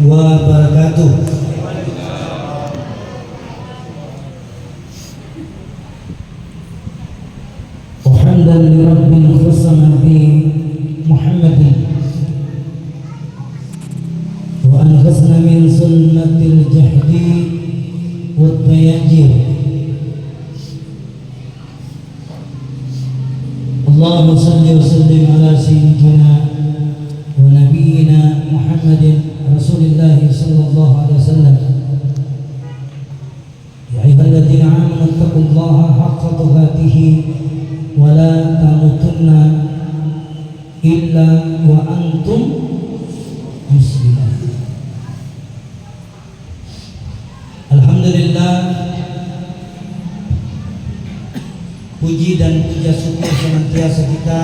wabarakatuh. Hamdan li rabbil khassa nabi Muhammadin wa anqasna min sunnatil jahdi wat tayajjur. Allahumma salli wa sallim ala sayyidina wa nabiyyina Muhammadin Rasulillah sallallahu alaihi wasallam. Ya ayyuhalladzina amanu taqullaha haqqa tuqatih wa la tamutunna illa wa antum muslimun. Alhamdulillah, puji dan puja syukur senantiasa kita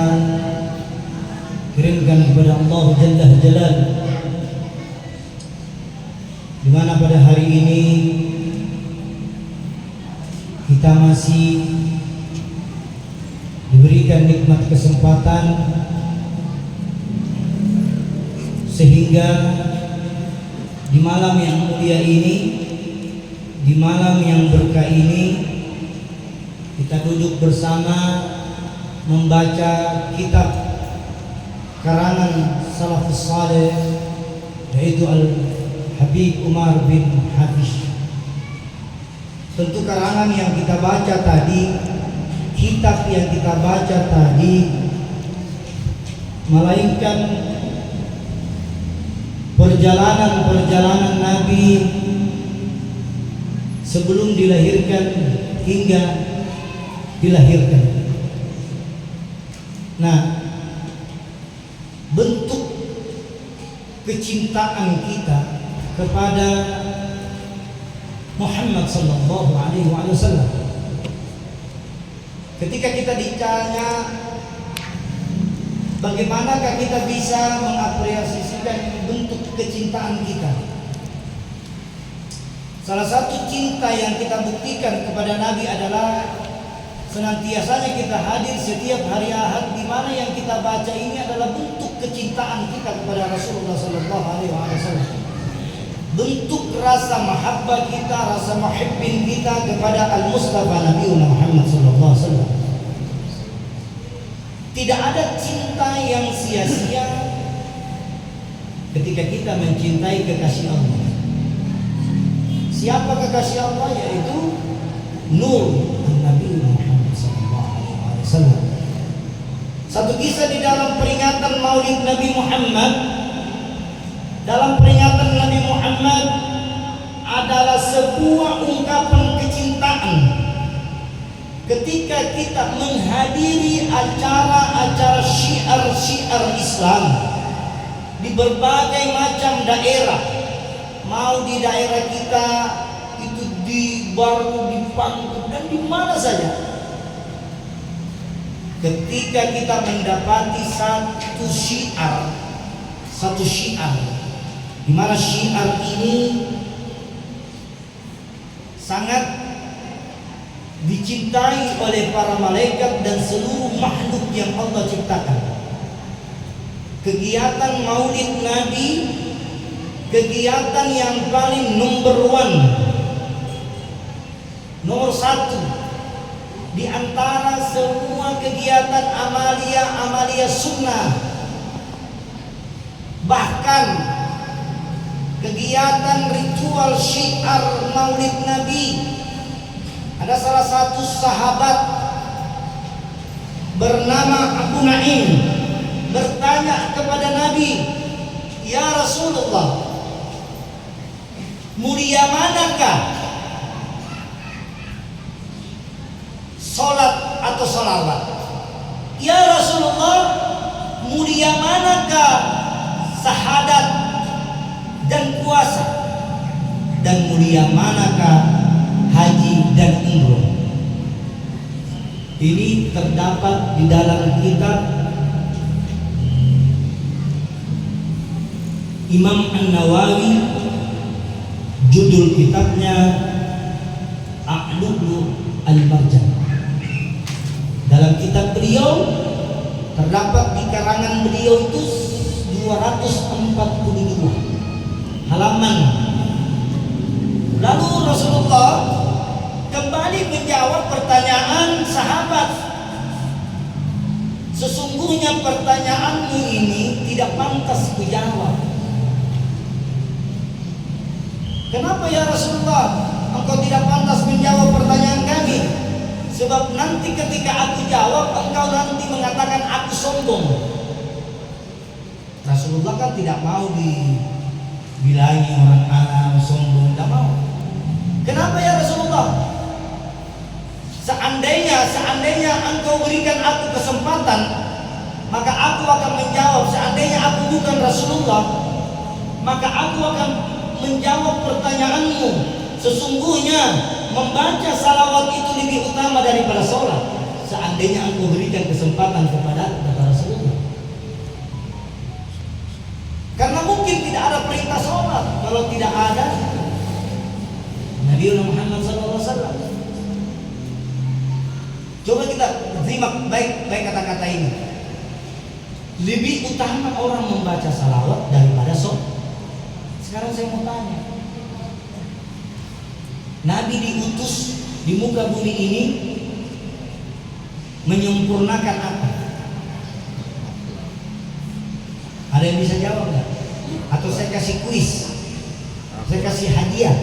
kirimkan kepada Allah Jalla Jalal, di mana pada hari ini kita masih diberikan nikmat kesempatan sehingga di malam yang mulia ini, di malam yang berkah ini, kita duduk bersama membaca kitab karangan salafus saleh, yaitu Al-Habib Umar bin Hafiz. Tentu karangan yang kita baca tadi, kitab yang kita baca tadi, melainkan perjalanan-perjalanan Nabi sebelum dilahirkan hingga dilahirkan. Nah, bentuk kecintaan kita kepada Muhammad sallallahu alaihi wasallam, ketika kita ditanya bagaimanakah kita bisa mengapresiasikan bentuk kecintaan kita, salah satu cinta yang kita buktikan kepada Nabi adalah senantiasanya kita hadir setiap hari Ahad, di mana yang kita baca ini adalah bentuk kecintaan kita kepada Rasulullah sallallahu alaihi wasallam, bentuk rasa mahabbah kita, rasa muhibbin kita kepada Al-Mustafa Nabi Muhammad sallallahu alaihi wasallam. Tidak ada cinta yang sia-sia ketika kita mencintai kekasih Allah. Siapa kekasih Allah? Yaitu Nur Nabi Muhammad SAW. Satu kisah di dalam peringatan Maulid Nabi Muhammad, dalam peringatan Nabi Muhammad adalah sebuah ungkapan kecintaan. Ketika kita menghadiri acara-acara syiar-syiar Islam di berbagai macam daerah, mau di daerah kita itu di Baru, di Pangkep, dan di mana saja, ketika kita mendapati satu syiar, di mana syiar ini sangat dicintai oleh para malaikat dan seluruh makhluk yang Allah ciptakan. Kegiatan Maulid Nabi, kegiatan yang paling nomor satu di antara semua kegiatan amalia sunnah. Bahkan kegiatan ritual syiar Maulid Nabi, ada salah satu sahabat bernama Abu Naim bertanya kepada Nabi, "Ya Rasulullah, mulia manakah salat atau salawat? Ya Rasulullah, mulia manakah syahadat dan puasa? Dan mulia manakah haji dan umroh?" Ini terdapat di dalam kitab Imam An-Nawawi, judul kitabnya A'lulu Al-Marjan. Dalam kitab beliau terdapat di karangan beliau itu 242 halaman. Lalu Rasulullah kembali menjawab pertanyaan sahabat. Sesungguhnya pertanyaanmu ini tidak pantas kujawab. Kenapa ya Rasulullah engkau tidak pantas menjawab pertanyaan kami? Sebab nanti ketika aku jawab, engkau nanti mengatakan aku sombong. Rasulullah kan tidak mau dibilangi orang sombong, tidak mau. Kenapa ya Rasulullah? Seandainya engkau berikan aku kesempatan, maka aku akan menjawab. Seandainya aku bukan Rasulullah, maka aku akan menjawab pertanyaanmu. Sesungguhnya membaca salawat itu lebih utama daripada sholat. Seandainya engkau berikan kesempatan kepada Rasulullah. Karena mungkin tidak ada perintah sholat. Kalau tidak ada Nabi Muhammad SAW. Coba kita terima baik kata-kata ini. Lebih utama orang membaca salawat daripada sholat. Sekarang saya mau tanya, Nabi diutus di muka bumi ini menyempurnakan apa? Ada yang bisa jawab nggak? Atau saya kasih kuis, saya kasih hadiah?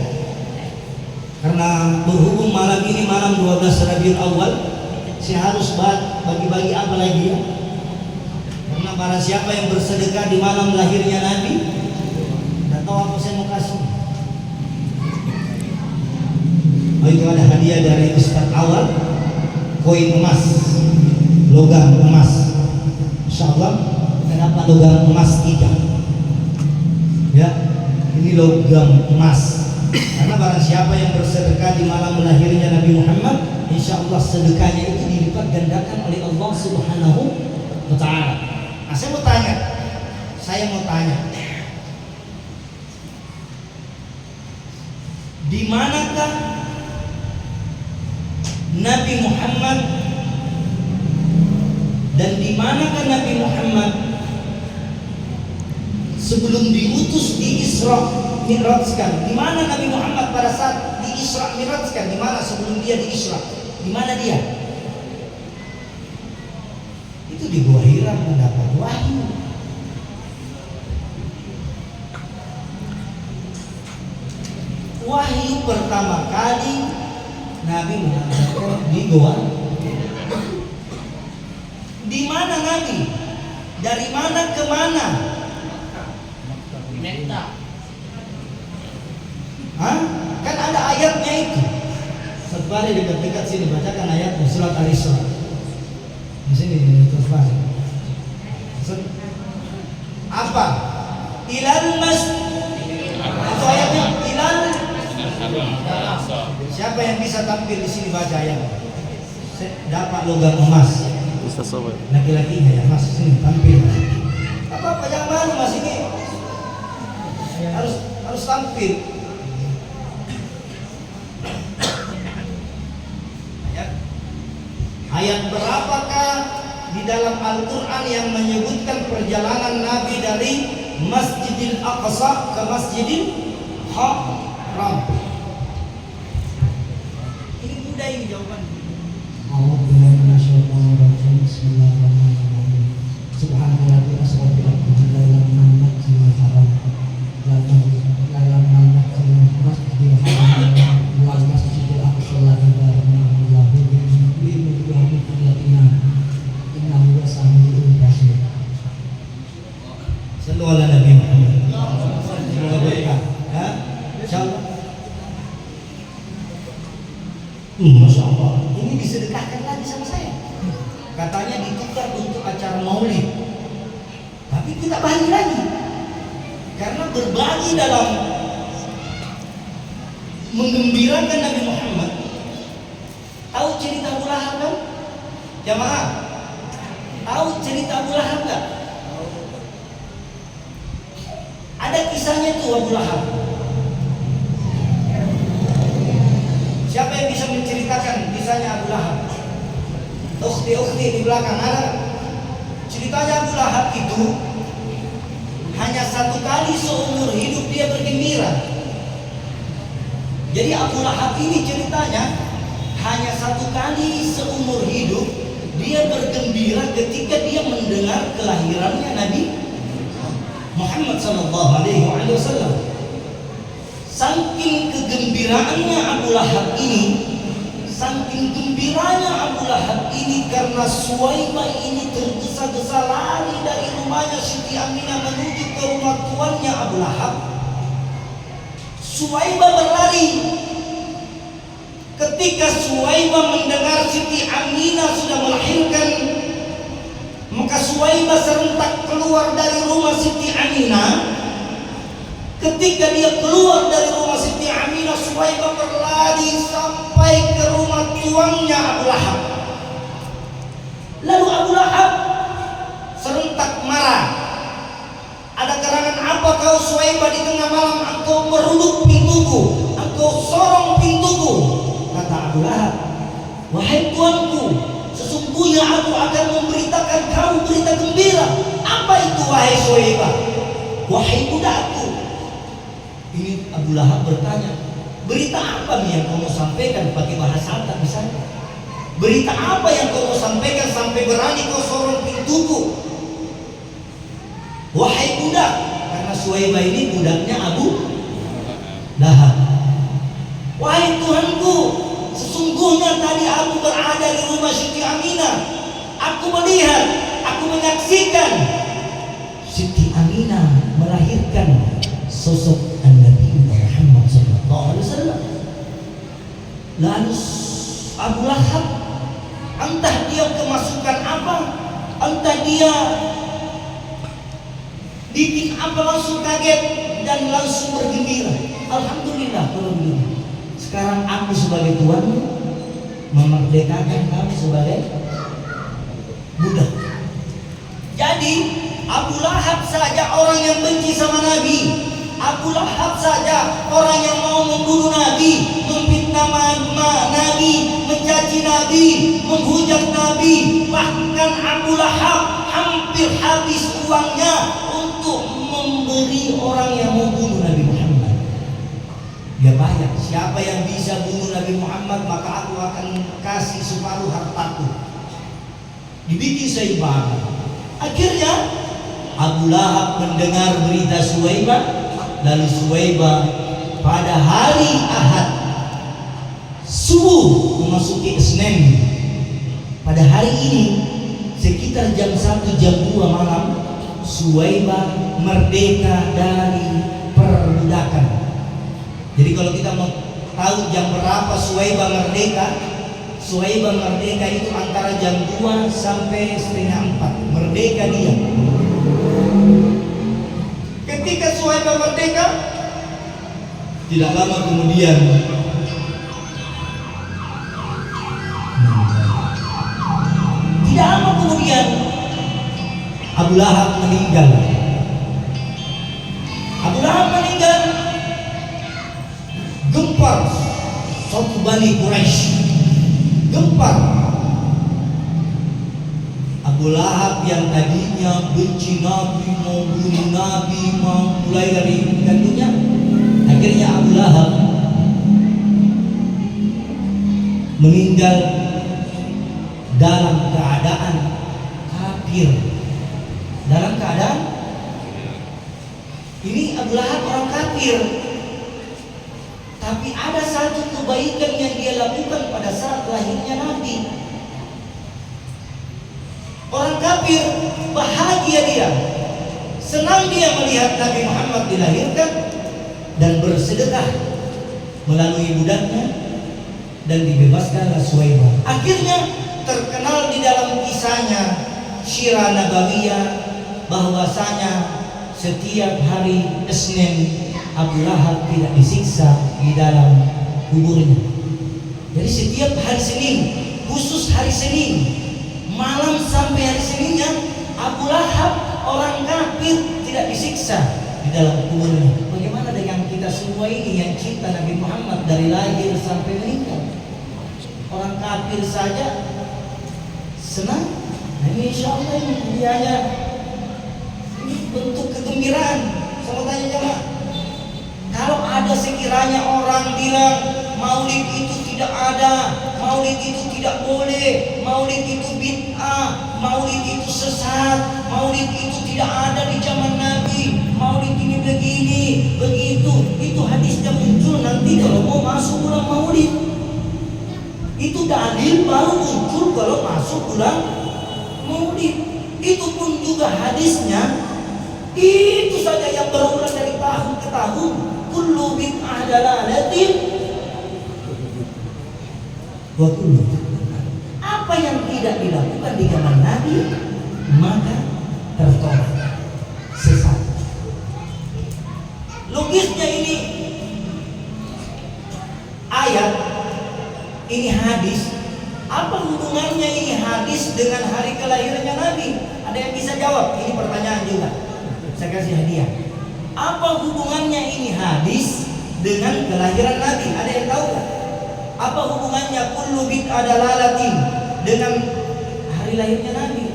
Karena berhubung malam ini malam 12 Rabiul Awal, saya harus bagi-bagi apa lagi ya? Karena barang siapa yang bersedekah di malam lahirnya Nabi, tahu apa saya mau kasih? Oh, itu ada hadiah dari Ustaz Awal, koin emas, logam emas. Insyaallah kenapa logam emas 3? Ya, ini logam emas. Karena barang siapa yang bersedekah di malam lahirnya Nabi Muhammad, insyaallah sedekahnya itu dilipat gandakan oleh Allah Subhanahu wa taala. Nah, saya mau tanya. Di manakah Nabi Muhammad dan di manakah Nabi Muhammad sebelum diutus di Isra Mi'rajkan? Di mana Nabi Muhammad pada saat di Isra Mi'rajkan? Di mana sebelum dia di Isra? Di mana dia? Itu di Gua Hira mendapat wahyu. Wahyu pertama kali Nabi mengatakan di Goa. Di mana Nabi? Dari mana ke mana? Mekah. Hah? Kan ada ayatnya itu. Sebalik dekat-dekat sini bacakan ayatnya surat Al-Isra. Di sini terus baca. Apa? Ilal masjid. Itu ayatnya ilal. Siapa yang bisa tampil di sini baca ayat? Dapat logam emas. Laki-lakinya ya mas, sini tampil. Apa jangan malu mas, ini harus tampil. Ayat berapakah di dalam Al-Quran yang menyebutkan perjalanan Nabi dari Masjidil Aqsa ke Masjidil Haram? Ini mudah ini jawabannya. Bismillahirrahmanirrahim. Subhanallah asrabil abdi lam manat wa haram. Lam manat masjidil haram wal masjidil aqsa alladhi barakna lahu bi ayatina innahu samiul basir. Sallu ala Nabi Muhammad. Semoga berkah. Ya, insyaallah. Masya Allah, ini disedekahkan lagi sama saya. Katanya ditukar untuk acara maulid, tapi tidak bagi lagi karena berbagi dalam menggembirakan Nabi Muhammad. Tahu cerita Abu Lahab kan? Jamaah, tahu cerita Abu Lahab kan? Ada kisahnya tuh Abu Lahab. Siapa yang bisa menceritakan kisahnya Abu Lahab? Ukhti di belakang ada. Ceritanya Abu Lahab itu hanya satu kali seumur hidup dia bergembira. Jadi Abu Lahab ini ceritanya hanya satu kali seumur hidup dia bergembira ketika dia mendengar kelahirannya Nabi Muhammad SAW. Saking kegembiraannya Abu Lahab ini, saking gembiranya Abu Lahab ini karena Suwaibah ini tergesa-gesa lari dari rumahnya Siti Aminah menuju ke rumah tuannya Abu Lahab. Suwaibah berlari. Ketika Suwaibah mendengar Siti Aminah sudah melahirkan, maka Suwaibah serentak keluar dari rumah Siti Aminah. Ketika dia keluar dari rumah Siti Aminah, Suwaibah berlari sampai ke rumah tuannya Abu Lahab. Lalu Abu Lahab serentak marah. Ada karangan apa kau Suwaibah di tengah malam engkau meruduk pintuku, engkau sorong pintuku? Kata Abu Lahab, wahai tuanku, sesungguhnya aku akan memberitakan kamu berita gembira. Apa itu wahai Suwaibah? Wahai budakku. Ini Abu Lahab bertanya, berita apa nih yang kamu sampaikan? Pakai bahasa Arab misalnya. Berita apa yang kamu sampaikan sampai berani kau sorong pintuku? Wahai budak, karena Suwaibah ini budaknya Abu Lahab. Wahai Tuhanku, sesungguhnya tadi aku berada di rumah Siti Aminah. Aku melihat, aku menyaksikan Siti Aminah melahirkan sosok Nabi Muhammad SAW. Lalu Abu Lahab, entah dia kemasukan apa, entah dia bikin apa, langsung kaget dan langsung bergembira. Alhamdulillah kalau begitu. Sekarang aku sebagai tuanmu memerdekakan kamu sebagai budak. Jadi Abu Lahab saja orang yang benci sama Nabi. Abu Lahab saja orang yang mau membunuh Nabi, memfitnah Nabi, mencaci Nabi, menghujat Nabi. Bahkan Abu Lahab hampir habis uangnya untuk memberi orang yang mau bunuh Nabi Muhammad. Dia bayar, siapa yang bisa bunuh Nabi Muhammad maka aku akan kasih separuh hartaku. Dibikin seimbang. Akhirnya Abu Lahab mendengar berita Suwaibah. Lalu Suwaibah pada hari Ahad subuh memasuki Senin, pada hari ini sekitar jam 1 jam 2 malam, Suwaibah merdeka dari perbudakan. Jadi kalau kita mau tahu jam berapa Suwaibah merdeka, Suwaibah merdeka itu antara jam 2 sampai setengah 4. Merdeka dia. Ketika Suwaibah merdeka, tidak lama kemudian Abu Lahab meninggal. Abu Lahab meninggal, gempar suatu Bani Quraisy, gempar. Abu Lahab yang tadinya benci Nabi, mau bunuh Nabi, mau mulai dari gantinya, akhirnya Abu Lahab meninggal dalam keadaan kafir. Dalam keadaan ini Abu Lahab orang kafir, tapi ada satu kebaikan yang dia lakukan pada saat lahirnya Nabi. Orang kafir bahagia dia, senang dia melihat Nabi Muhammad dilahirkan dan bersedekah melalui budaknya dan dibebaskanlah Suwaibah. Akhirnya terkenal di dalam kisahnya Syirah Nabawiyah bahwasanya setiap hari Senin Abu Lahab tidak disiksa di dalam kuburnya. Jadi setiap hari Senin, khusus hari Senin malam sampai hari Seninnya, Abu Lahab orang kafir tidak disiksa di dalam kuburnya. Bagaimana dengan kita semua ini yang cinta Nabi Muhammad dari lahir sampai meninggal? Orang kafir saja senang. Nah, ini insya Allah ini mulianya, ini bentuk kegembiraan. Saya mau tanya jemaah, kalau ada ada sekiranya orang bilang maulid itu tidak ada, maulid itu tidak boleh, maulid itu bid'ah, maulid itu sesat, maulid itu tidak ada di zaman Nabi, maulid ini begini, begitu. Itu hadisnya muncul nanti kalau mau masuk bulan maulid. Itu dalil baru muncul kalau masuk bulan maulid. Itu pun juga hadisnya itu saja yang berulang dari tahun ke tahun. Kullu bid'ah dalalatin wa kullu. Apa yang tidak dilakukan di zaman Nabi maka tertolak, sesat. Logisnya ini ayat, ini hadis. Apa hubungannya ini hadis dengan hari kelahirannya Nabi? Ada yang bisa jawab? Ini pertanyaan juga. Saya kasih hadiah. Apa hubungannya ini hadis dengan kelahiran Nabi? Ada yang tahu nggak? Apa hubungannya kullu bid'ah dalalatin dengan hari lahirnya Nabi?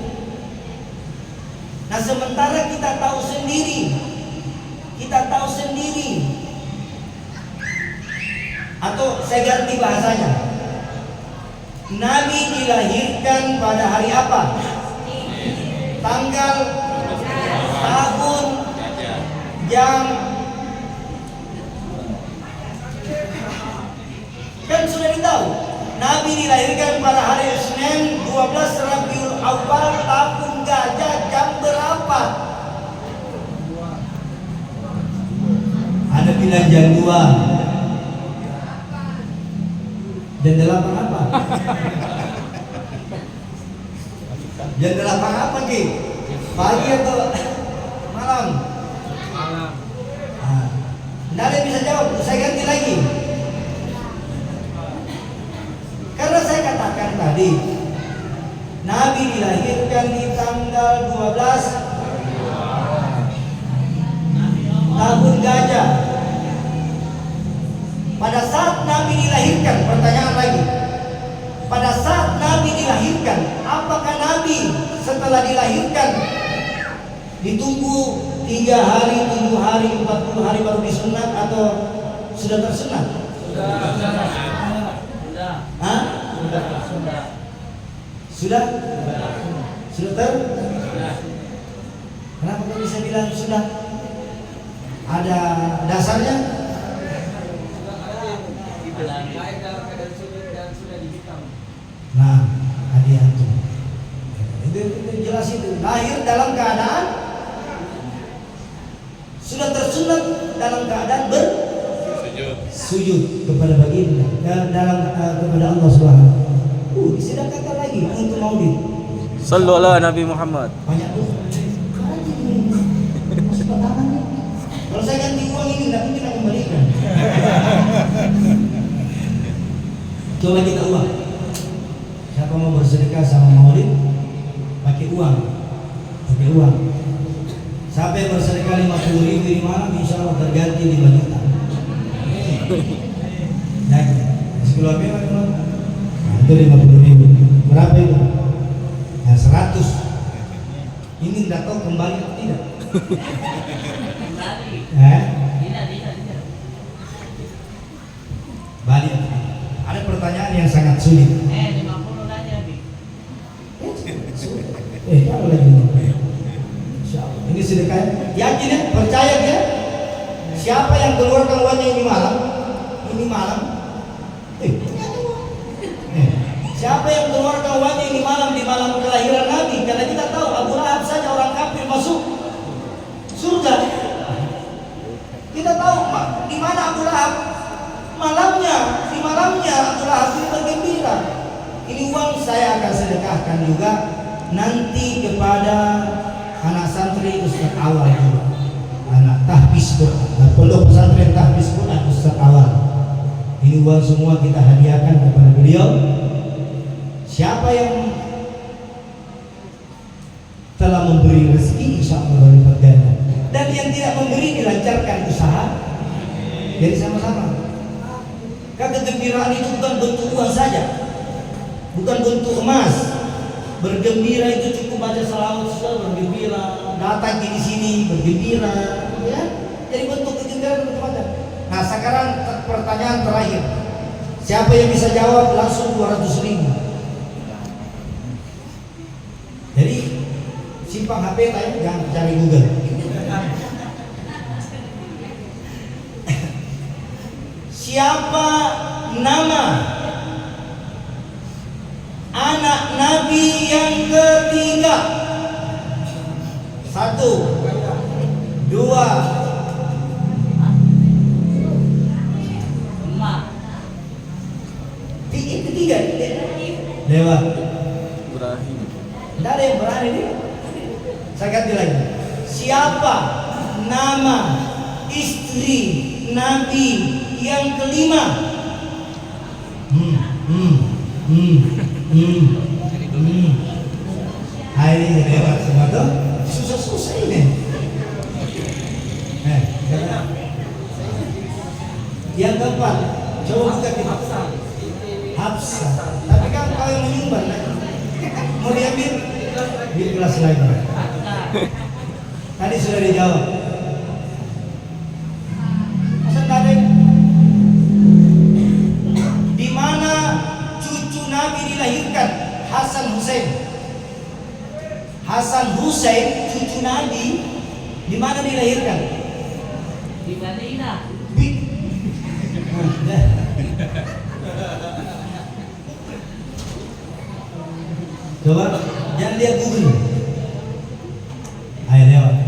Nah, sementara kita tahu sendiri, atau saya ganti bahasanya, Nabi dilahirkan pada hari apa? Tanggal, tahun, jam. Kan sudah ditahu. Nabi dilahirkan pada hari Senin 12 Rabiul Awal tahun gajah, jam berapa? Ada bilang jam 2. Jam 8 apa? Jam 8 apa Ki? Pagi atau malam? Malam. Nggak ada yang bisa jawab, saya ganti lagi. Karena saya katakan tadi, Nabi dilahirkan di tanggal 12 tahun gajah. Pada saat Nabi dilahirkan, pertanyaan lagi. Pada saat Nabi dilahirkan, apakah Nabi setelah dilahirkan ditunggu 3 hari, 7 hari, 40 hari baru disunat atau sudah tersunat? Sudah. Kenapa kau bisa bilang sudah? Ada dasarnya? Nah, hadiah itu jelas itu. Lahir dalam keadaan sudah tersunat, dalam keadaan bersujud kepada baginda kepada Allah Subhanahu. Disidangkan lagi untuk maulid. Sallu ala Nabi Muhammad. Banyak tuh. Kalau saya ganti uang ini tidak mungkin aku kembalikan. Coba kita uang. Siapa mau bersedekah sama maulid? Pakai uang. Siapa yang bersedekah 50.000 di malam, insya Allah terganti 5 juta. Nah, sekolah berapa? Itu 50.000. Berapa itu? Nah, 100. Ini tidak tahu kembali atau tidak. Balik. Ada pertanyaan yang sangat sulit. 50 aja, Bi. Kalau lagi insyaallah. Ini sedekah. Yakin ya? Percaya ya? Siapa yang keluarkan uangnya ini malam? Siapa yang keluarkan uangnya ini malam di malam kelahiran Nabi? Karena kita tahu Abu Lahab saja orang kafir masuk surga. Kita tahu di mana Abu Lahab di malamnya Abu Lahab ini bergembira. Ini uang saya akan sedekahkan juga nanti kepada anak santri Ustaz Awal juga. Anak tahfiz Quran, pondok pesantren tahfiz Quran Ustaz Awal. Ini uang semua kita hadiahkan kepada beliau. Siapa yang telah memberi rezeki, insya Allah berlipat ganda. Dan yang tidak memberi dilancarkan usaha. Jadi sama-sama. Kegembiraan itu bukan bentuk uang saja, bukan bentuk emas. Bergembira itu cukup baca salawat sudah bergembira, datang di sini bergembira, ya. Jadi bentuk kegembiraan macam-macam. Nah, Nah sekarang pertanyaan terakhir. Siapa yang bisa jawab langsung 200.000. Jadi simpang HP tanya, jangan cari Google. Siapa nama anak Nabi yang ketiga? 1, 2, ketiga lewat. Ibrahim. Tidak ada yang berani nih. Saya ganti lagi. Siapa nama istri Nabi yang kelima? Hari ini lewat semua tuh. Susah-susah ini. Yang keempat, coba buka kita. Hafsah. Tapi kan kau yang menyumbang lagi. Mau diambil di kelas lagi. Tadi sudah dijawab. Masa tadi di mana cucu Nabi dilahirkan? Hasan Hussein. Hasan Hussein cucu Nabi di mana dilahirkan? Di Madinah. Coba jangan lihat Google. Ayo lewat.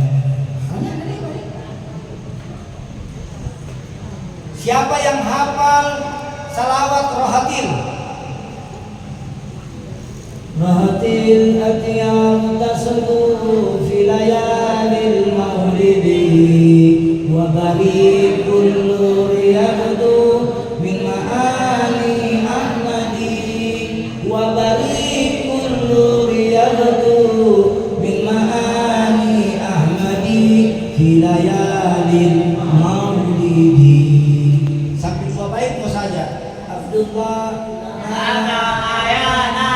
Siapa yang hafal salawat rohatil? Rohatil atiyam tasadu fi layalil maulidi wa barik kullu riyadu min ma'ani ahmadi wa barik kullu riyadu min ma'ani ahmadi fi layalil maulidi. Sampai dua baik mau saja. Abdullah Ana ayana.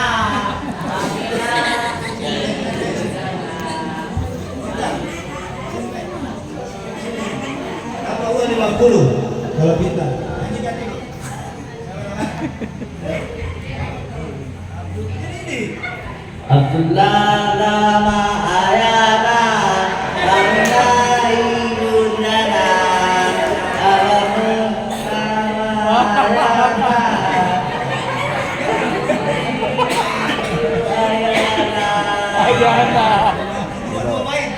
apa uang 50 kalau pintar. Abdullah nama ayana. Lana idunana. Alamu nama ayana. Dua baik.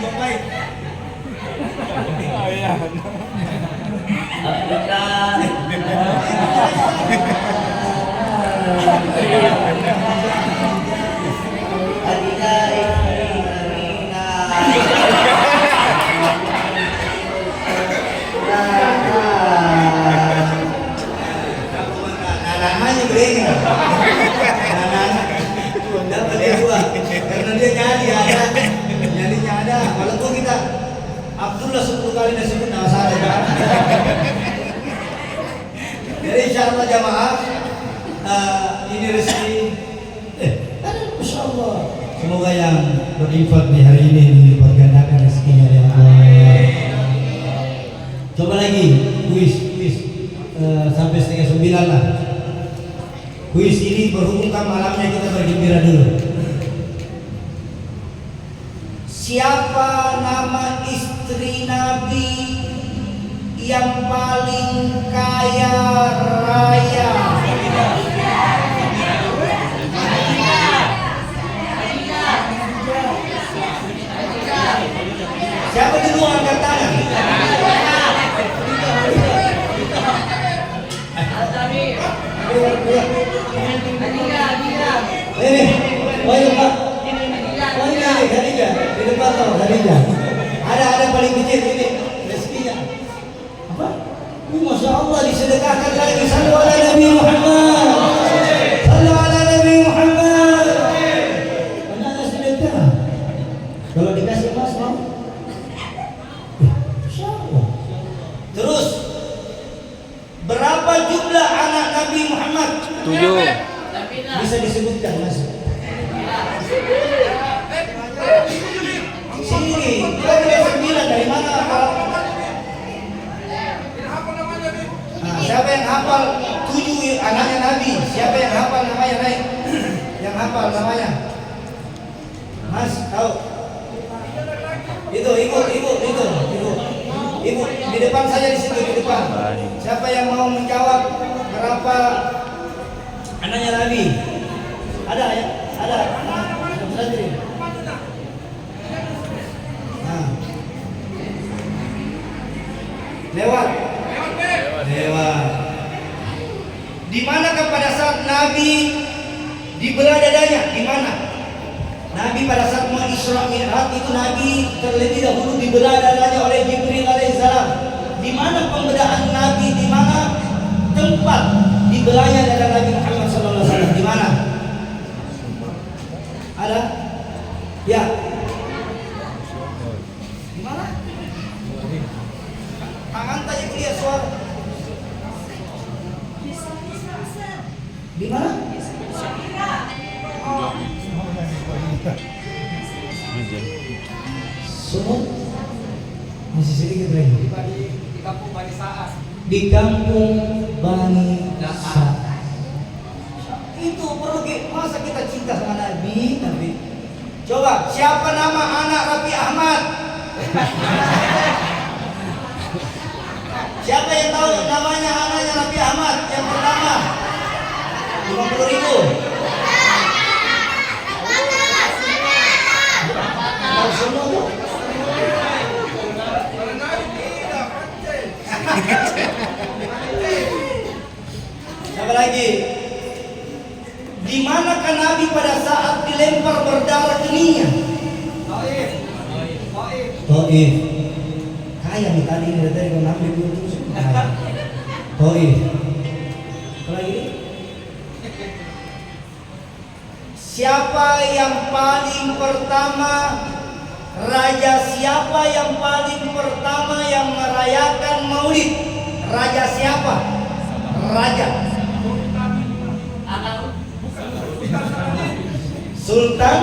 Namanya begini. Dapat dia dua. Karena dia nyanyinya ada. Walaupun kita Abdullah 10 kali disebut nama saya. Jadi insyaallah jamaah ini rezeki. Masya Allah. Semoga yang berinfak di hari ini dilipat gandakan rezekinya ya Allah. Coba lagi kuis sampai 8:30 lah. Kuis ini berhubung kan malamnya kita bergembira dulu. Siapa nama istri Nabi yang paling kaya raya? Siapa dulu angkat tangan? Ini, wajib Pak. Oh ini Khadijah, di depan tuh Khadijah. Ada paling kecil ini rezekinya. Apa? Masya Allah disedekahkan lagi. Sallu ala Nabi Muhammad. Sallu ala Nabi Muhammad. Mana sedekah? Kalau dikasih mas mau? Masya Allah. Terus berapa jumlah anak Nabi Muhammad? 7. Bisa disebutkan mas? Sini, kau tidak 9 dari mana? Nah, siapa yang hafal 7 anaknya Nabi? Siapa yang hafal namanya, naik? Yang hafal namanya? Mas, tahu? Itu, ibu. Ibu, di depan saja, di situ, di depan. Siapa yang mau menjawab berapa anaknya Nabi? Ada ya? Ada. Nah. Lewat. Di manakah pada saat Nabi dibelah dadanya? Di mana? Nabi pada saat mau Isra Mi'raj itu Nabi terlebih dahulu dibelah dadanya oleh Jibril alaihissalam. Di mana pembedaan Nabi? Di mana tempat dibelahnya dada Nabi Muhammad SAW? Di mana? Ada? Ya. Di mana? Tangan tanya dia suara. Di mana? Sumut masih sedikit lagi. Di kampung Bani Sa'ad. Di kampung Bani Sa'ad. Itu perlu masa kita cinta sama Nabi. Coba siapa nama anak Raffi Ahmad? Siapa yang tahu namanya anaknya Raffi Ahmad yang pertama? 50.000. Semua tuh. Siapa lagi? Di manakah Nabi pada saat dilempar berdarah keningnya? Taif. Kaya nih tadi ini dari kau Nabi itu terus. Taif. Apa lagi? Siapa yang paling pertama? Raja siapa yang paling pertama yang merayakan Maulid? Raja siapa? Raja Sultan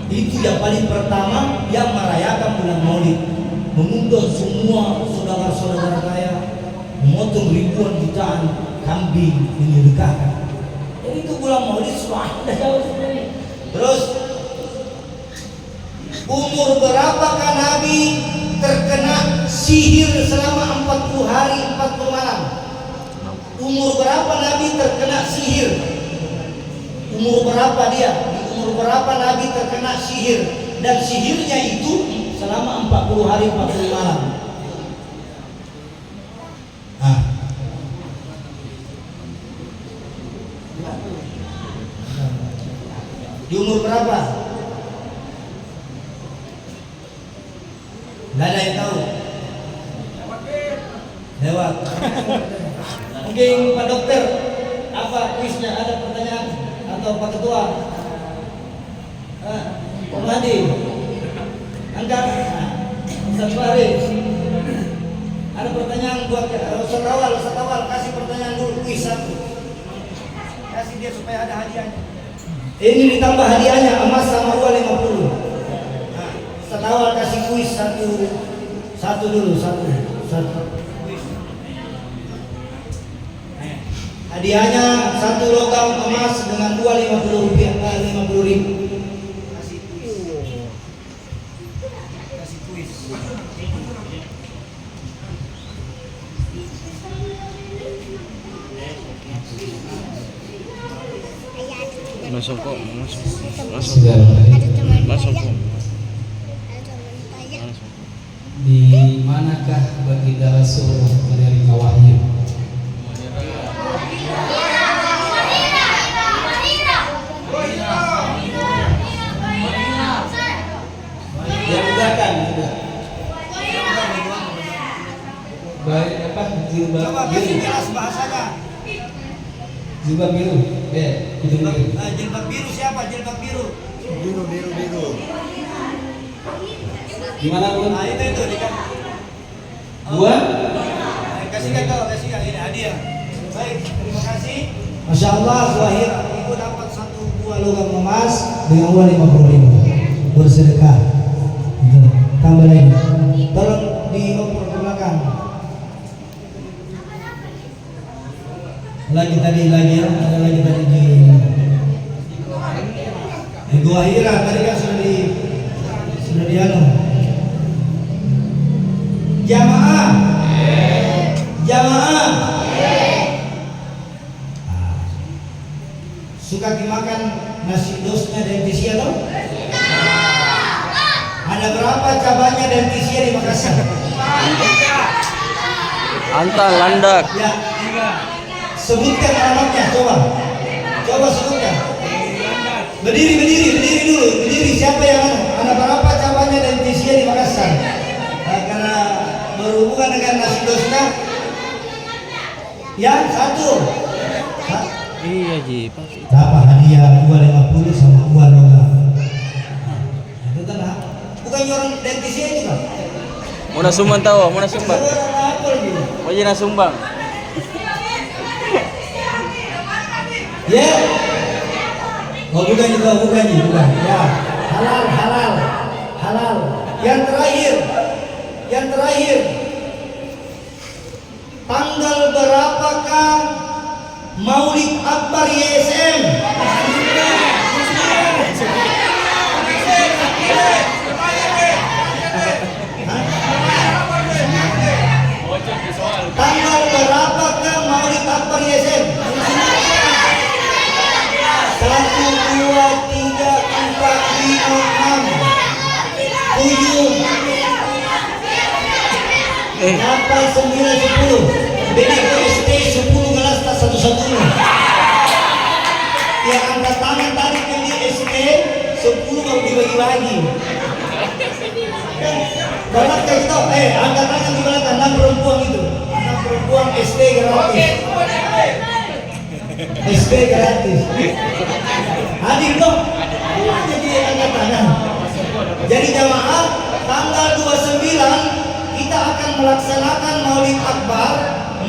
itu yang paling pertama yang merayakan bulan Maulid, mengundang semua saudara-saudara kaya, memotong ribuan jutaan kambing menyedekahkan. Jadi itu bulan Maulid sudah jauh sebenarnya. Terus umur berapakah Nabi terkena sihir selama 40 hari 40 malam? Umur berapa Nabi terkena sihir? Umur berapa dia? Umur berapa Nabi terkena sihir? Dan sihirnya itu selama 40 hari 40 malam. Nah. Di umur berapa? Nggak ada yang tahu. Lewat. Mungkin Pak Dokter, apa kuisnya? Ada pertanyaan atau Pak Ketua? Pak Madi, angkat. Ustaz Fahri, ada pertanyaan buat Ustaz Awal, kasih pertanyaan dulu kuis satu. Kasih dia supaya ada hadiahnya. Ini ditambah hadiahnya emas sama uang 50. Ustaz Awal kasih kuis satu dulu. Hadiahnya 1 logam emas dengan uang 50.000. Kasih kuis. Masuk kok, masuk. Di manakah baginda Rasul menerima wahyu? Baik apa? Coba kasih jelas bahasanya. Jilbab biru. Jilbab biru. Jilbab biru siapa? Jilbab biru. Biru. Gimana Bu? Nah itu dikan. Gua? Kasihkan kau, kasihkan ini hadiah. Baik, terima kasih. Masya Allah, Wahid, ibu dapat 1 buah logam emas dengan uang 50.000. Bersedekah. Tambah lagi. Tolong dioper ke belakang. Lagi tadi lagi ya, ada lagi tadi di Gua Hira tadi kan sudah di anu. Jamaah. Jamaah. Suka dimakan nasi dosnya dentisia loh? Ada berapa cabangnya dentisia di Makassar? Antal landak. Ya. Sebutkan alamatnya, coba. Coba sebutkan. Berdiri dulu. Berdiri siapa yang anu? Ada berapa cabangnya dentisia di Makassar? Karena berhubungan dengan nasi dosnya. Ya, satu. Iya Ji. Dapat hadiah uang 50 sama uang logam. Itu tenang. Bukan orang dentisia itu kan? Mau sumbang tahu, mau sumbang. Apa lagi? Mau jadi sumbang. Ya. Oh bukan juga, bukan. Ya. Halal. Yang terakhir. Tanggal berapakah Maulid Akbar YSM? Tanggal berapakah Maulid Akbar YSM? 1, 2, 3, 4, 5, 6, 7 sampai 9, 10. Beda ke ST 10 gelas tak satu-satunya. Yang angkat tangan tadi ke di ST 10 baru dibagi-bagi. Barat kasih tau, angkat tangan di mana anak perempuan itu. Anak perempuan ST gratis. ST gratis. Hadir dong. Jadi angkat tangan. Jadi jamaah tanggal 29 kita akan melaksanakan Maulid Akbar.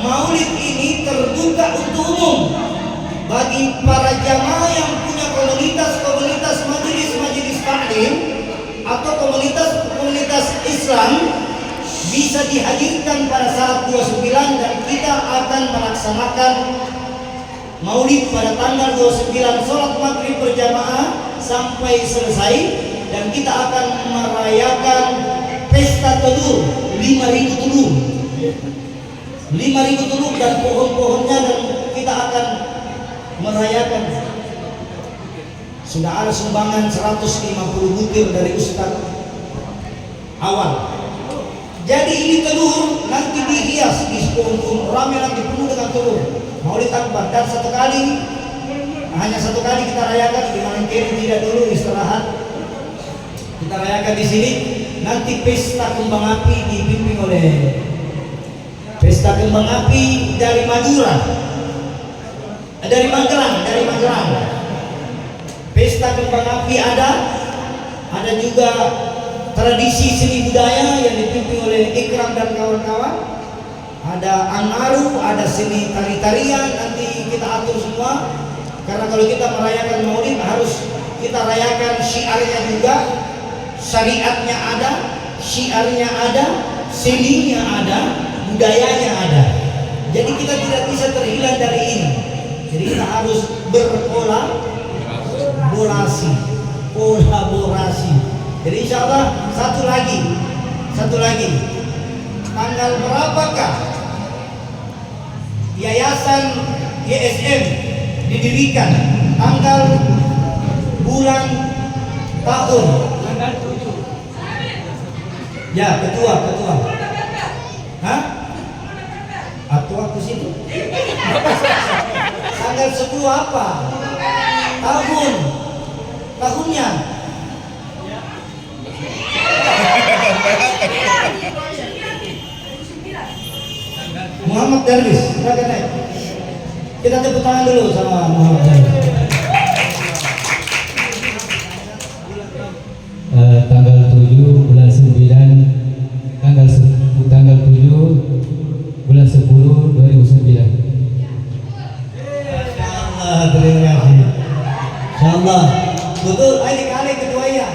Maulid ini terbuka untuk umum bagi para jamaah yang punya komunitas majelis taklim atau komunitas Islam bisa dihadirkan pada saat 29 dan kita akan melaksanakan Maulid pada tanggal 29 sholat maghrib berjamaah sampai selesai dan kita akan merayakan pesta telur 5.000 telur 5.000 telur dan pohon-pohonnya dan kita akan merayakan. Sudah ada sumbangan 150 butir dari Ustaz awal. Jadi ini telur nanti dihias di pohon ramai nanti penuh dengan telur Maulid Akbar dan hanya satu kali kita rayakan di Manengkeri, tidak dulu istirahat. Kita rayakan di sini. Nanti pesta kembang api dibimbing oleh pesta kembang api dari Madura, dari Magelang. Pesta kembang api ada juga tradisi seni budaya yang dipimpin oleh Ikram dan kawan-kawan. Ada Angaru, ada seni tari-tarian, nanti kita atur semua. Karena kalau kita merayakan Maulid harus kita rayakan syiarnya juga. Syariatnya ada, syiarnya ada, seninya ada, budayanya ada. Jadi kita tidak bisa terhilang dari ini. Jadi kita harus berkolaborasi. Jadi insya Allah satu lagi. Tanggal berapakah Yayasan YSM didirikan? Tanggal, bulan, tahun. Ya, ketua. Hah? Ketua ke situ. Tanggal 10 apa? Tahunnya. Muhammad Darwis, silakan naik. Kita tepuk tangan dulu sama Muhammad Darwis. Tanggal 7 bulan 9 tanggal 7 bulan 10 2009. Insyaallah, terima kasih. Insyaallah. Betul, ini kali kedua ya.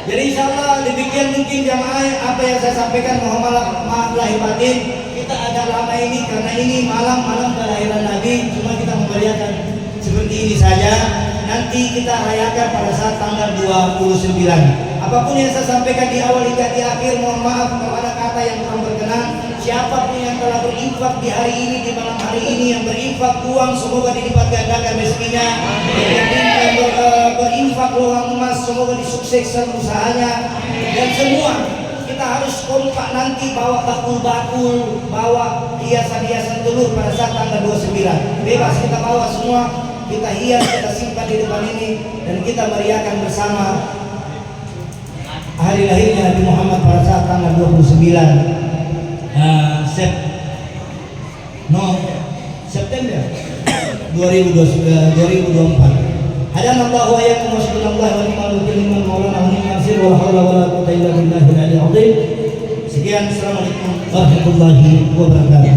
Jadi insyaallah demikian mungkin jamaah apa yang saya sampaikan, mohon maaf lahir batin. kita agak lama ini karena ini malam-malam kelahiran Nabi, cuma kita memeriahkan seperti ini saja. Nanti kita rayakan pada saat tanggal 29. Apapun yang saya sampaikan di awal hingga di akhir, mohon maaf kalau ada kata yang kurang berkenan. Siapapun yang telah berinfak di hari ini, di malam hari ini, yang berinfak uang, semoga dilipat gandakan rezekinya. Yang berinfak uang emas, semoga disukseskan usahanya. Dan semua kita harus kompak nanti, bawa bakul-bakul, bawa hiasan-hiasan telur pada saat tanggal 29. Bebas kita bawa semua, kita hias, kita simpan di depan ini, dan kita meriahkan bersama hari lahirnya Nabi Muhammad pada saat tanggal 29 September 2024. Hadanallahu wa iyyakum wa sallallahu wa ni'mal wakil liman maulana wa ni'mal nasir wa la haula wa la quwwata illa billahil aliyyil azim. Sekian, assalamualaikum warahmatullahi wabarakatuh.